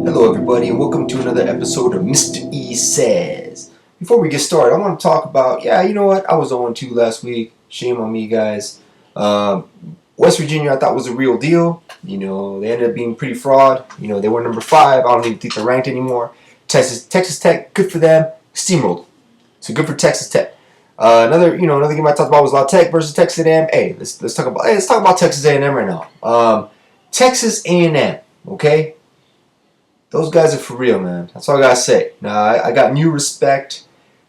Hello everybody and welcome to another episode of Mr. E Says. Before we get started, I want to talk about, you know what, I was 0-2 last week. Shame on me, guys. West Virginia I thought was a real deal. They ended up being pretty fraud. They were number 5. I don't even think they're ranked anymore. Texas Tech, good for them. Steamrolled. So good for Texas Tech. Another game I talked about was La Tech versus Texas A&M. Hey, let's talk about Texas A&M right now. Texas A&M, okay? Those guys are for real, man. That's all I gotta say. Now, I got new respect.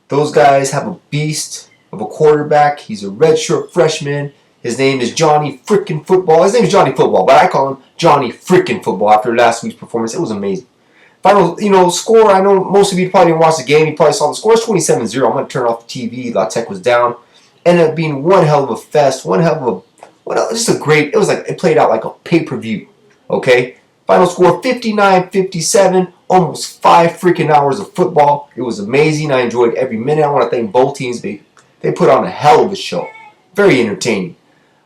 Those guys have a beast of a quarterback. He's a redshirt freshman. His name is Johnny Frickin' Football. His name is Johnny Football, but I call him Johnny Frickin' Football after last week's performance. It was amazing. Final, score, I know most of you probably didn't watch the game. You probably saw the score. It's 27-0. I'm going to turn off the TV. La Tech was down. Ended up being one hell of a fest. It played out like a pay-per-view. Okay? Final score 59-57, almost 5 freaking hours of football. It was amazing. I enjoyed every minute. I want to thank both teams. They put on a hell of a show. Very entertaining.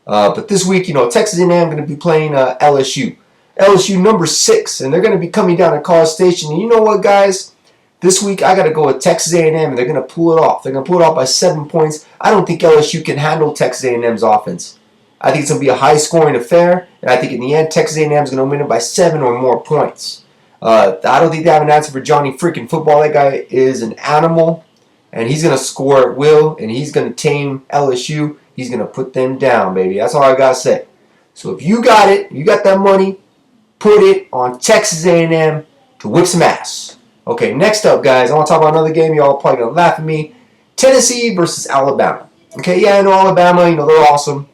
But this week, Texas A&M going to be playing LSU. LSU number 6, and they're going to be coming down to College Station. And you know what, guys? This week, I got to go with Texas A&M, and they're going to pull it off. They're going to pull it off by 7 points. I don't think LSU can handle Texas A&M's offense. I think it's going to be a high-scoring affair, and I think in the end, Texas A&M is going to win it by 7 or more points. I don't think they have an answer for Johnny Frickin' Football. That guy is an animal, and he's going to score at will, and he's going to tame LSU. He's going to put them down, baby. That's all I got to say. So if you got it, you got that money, put it on Texas A&M to whip some ass. Okay, next up, guys, I want to talk about another game. Y'all probably going to laugh at me. Tennessee versus Alabama. Okay, yeah, I know Alabama. They're awesome.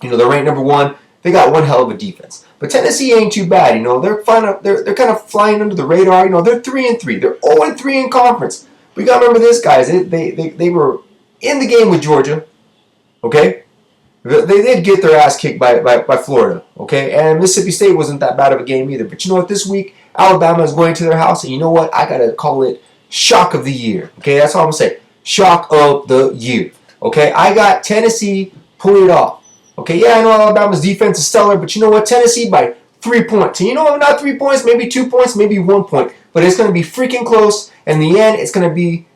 They're ranked number 1. They got one hell of a defense. But Tennessee ain't too bad. They're kind of flying under the radar. They're 3-3. They're 0-3 in conference. But you got to remember this, guys. They were in the game with Georgia. Okay? They did get their ass kicked by Florida. Okay? And Mississippi State wasn't that bad of a game either. But you know what? This week, Alabama is going to their house. And you know what? I got to call it shock of the year. Okay? That's all I'm going to say. Shock of the year. Okay? I got Tennessee pulling it off. Okay, yeah, I know Alabama's defense is stellar, but you know what? Tennessee by 3 points. And not 3 points, maybe 2 points, maybe 1 point. But it's going to be freaking close. And in the end, it's going to be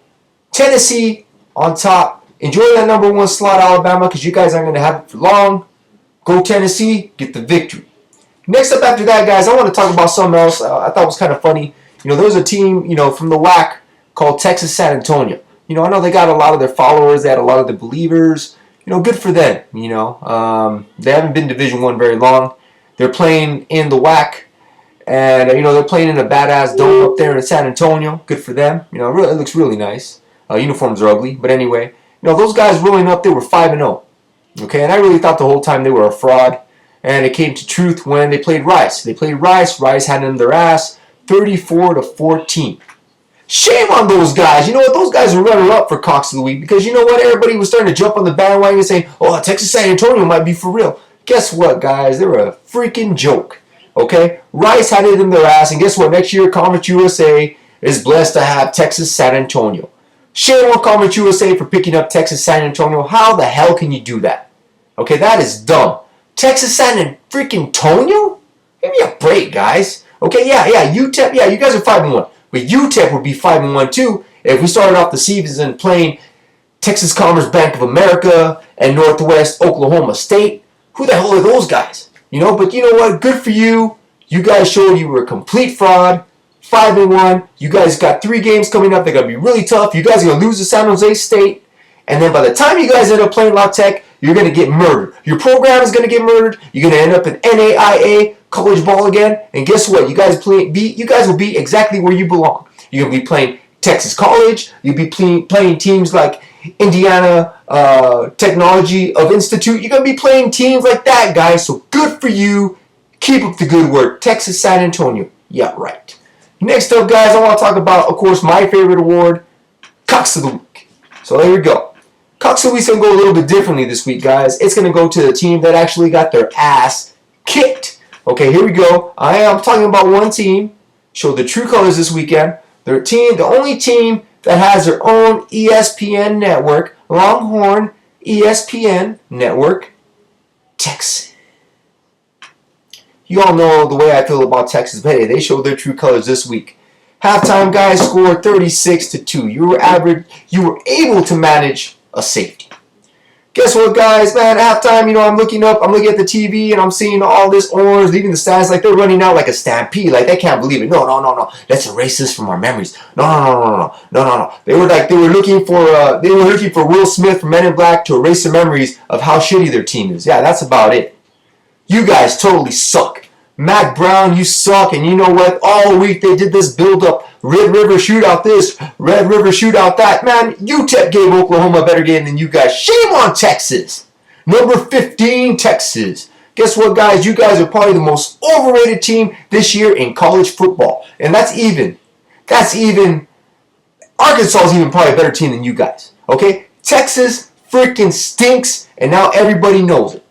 Tennessee on top. Enjoy that number 1 slot, Alabama, because you guys aren't going to have it for long. Go Tennessee, get the victory. Next up after that, guys, I want to talk about something else I thought was kind of funny. There was a team, from the WAC called Texas San Antonio. I know they got a lot of their followers. They had a lot of the believers. Good for them. They haven't been Division I very long. They're playing in the WAC, and they're playing in a badass dome up there in San Antonio. Good for them. It looks really nice. Uniforms are ugly, but anyway, those guys rolling up, they were 5-0. Okay, and I really thought the whole time they were a fraud, and it came to truth when they played Rice. They played Rice. Rice had them their ass, 34-14. Shame on those guys. You know what? Those guys are runner-up for Cocks of the Week because you know what? Everybody was starting to jump on the bandwagon and say, oh, Texas San Antonio might be for real. Guess what, guys? They were a freaking joke. Okay? Rice had it in their ass, and guess what? Next year, Conference USA is blessed to have Texas San Antonio. Shame on Conference USA for picking up Texas San Antonio. How the hell can you do that? Okay, that is dumb. Texas San freaking Antonio? Give me a break, guys. Okay, yeah, UTEP, yeah, you guys are 5-1. But UTEP would be 5-1 too if we started off the season playing Texas Commerce Bank of America and Northwest Oklahoma State. Who the hell are those guys? But you know what? Good for you. You guys showed you were a complete fraud. 5-1. You guys got 3 games coming up. They're going to be really tough. You guys are going to lose to San Jose State. And then by the time you guys end up playing La Tech, you're going to get murdered. Your program is going to get murdered. You're going to end up in NAIA college ball again, and guess what? You guys will be exactly where you belong. You're gonna be playing Texas College. You'll be playing teams like Indiana Technology of Institute. You're gonna be playing teams like that, guys. So good for you. Keep up the good work, Texas San Antonio. Yeah, right. Next up, guys, I want to talk about, of course, my favorite award, Cocks of the Week. So there we go. Cocks of the Week's gonna go a little bit differently this week, guys. It's gonna go to the team that actually got their ass kicked. Okay, here we go. I am talking about one team. Showed the true colors this weekend. The only team that has their own ESPN network, Longhorn ESPN network, Texas. You all know the way I feel about Texas, but hey, they showed their true colors this week. Halftime, guys, scored 36-2. You were able to manage a safety. Guess what, guys? Man, at halftime, I'm looking up, I'm looking at the TV, and I'm seeing all this orange, leaving the stands like they're running out like a stampede. Like, they can't believe it. No. Let's erase this from our memories. No. They were looking for Will Smith from Men in Black to erase the memories of how shitty their team is. Yeah, that's about it. You guys totally suck. Mac Brown, you suck, and you know what? All week they did this build-up. Red River shootout this, Red River shootout that. Man, UTEP gave Oklahoma a better game than you guys. Shame on Texas. Number 15, Texas. Guess what, guys? You guys are probably the most overrated team this year in college football. And that's even. Arkansas is even probably a better team than you guys. Okay? Texas freaking stinks, and now everybody knows it.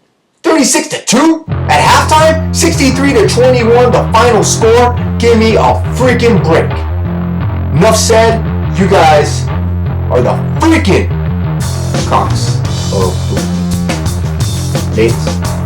36-2 at halftime, 63-21 the final score. Give me a freaking break. Enough said. You guys are the freaking Cocks of football. Ladies.